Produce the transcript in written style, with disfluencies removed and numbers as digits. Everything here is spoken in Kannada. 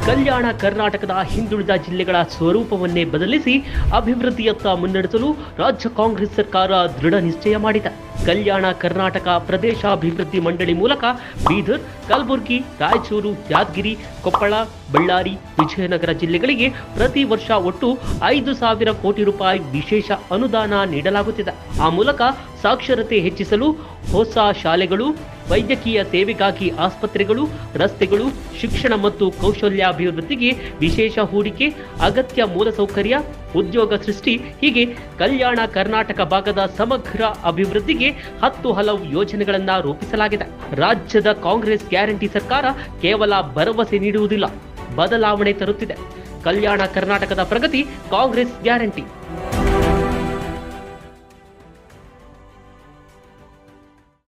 ಕಲ್ಯಾಣ ಕರ್ನಾಟಕದ ಹಿಂದುಳಿದ ಜಿಲ್ಲೆಗಳ ಸ್ವರೂಪವನ್ನೇ ಬದಲಿಸಿ ಅಭಿವೃದ್ಧಿಯತ್ತ ಮುನ್ನಡೆಸಲು ರಾಜ್ಯ ಕಾಂಗ್ರೆಸ್ ಸರ್ಕಾರ ದೃಢ ನಿಶ್ಚಯ ಮಾಡಿದೆ. ಕಲ್ಯಾಣ ಕರ್ನಾಟಕ ಪ್ರದೇಶಾಭಿವೃದ್ಧಿ ಮಂಡಳಿ ಮೂಲಕ ಬೀದರ್, ಕಲಬುರಗಿ, ರಾಯಚೂರು, ಯಾದಗಿರಿ, ಕೊಪ್ಪಳ, ಬಳ್ಳಾರಿ, ವಿಜಯನಗರ ಜಿಲ್ಲೆಗಳಿಗೆ ಪ್ರತಿ ವರ್ಷ ಒಟ್ಟು 5,000 ಕೋಟಿ ರೂಪಾಯಿ ವಿಶೇಷ ಅನುದಾನ ನೀಡಲಾಗುತ್ತಿದೆ. ಆ ಮೂಲಕ ಸಾಕ್ಷರತೆ ಹೆಚ್ಚಿಸಲು ಹೊಸ ಶಾಲೆಗಳು, ವೈದ್ಯಕೀಯ ಸೇವೆಗಾಗಿ ಆಸ್ಪತ್ರೆಗಳು, ರಸ್ತೆಗಳು, ಶಿಕ್ಷಣ ಮತ್ತು ಕೌಶಲ್ಯಾಭಿವೃದ್ಧಿಗೆ ವಿಶೇಷ ಹೂಡಿಕೆ, ಅಗತ್ಯ ಮೂಲಸೌಕರ್ಯ, ಉದ್ಯೋಗ ಸೃಷ್ಟಿ ಹೀಗೆ ಕಲ್ಯಾಣ ಕರ್ನಾಟಕ ಭಾಗದ ಸಮಗ್ರ ಅಭಿವೃದ್ಧಿಗೆ 10 ಹಲವು ಯೋಜನೆಗಳನ್ನು ರೂಪಿಸಲಾಗಿದೆ. ರಾಜ್ಯದ ಕಾಂಗ್ರೆಸ್ ಗ್ಯಾರಂಟಿ ಸರ್ಕಾರ ಕೇವಲ ಭರವಸೆ ನೀಡುವುದಿಲ್ಲ, ಬದಲಾವಣೆ ತರುತ್ತಿದೆ. ಕಲ್ಯಾಣ ಕರ್ನಾಟಕದ ಪ್ರಗತಿ ಕಾಂಗ್ರೆಸ್ ಗ್ಯಾರಂಟಿ.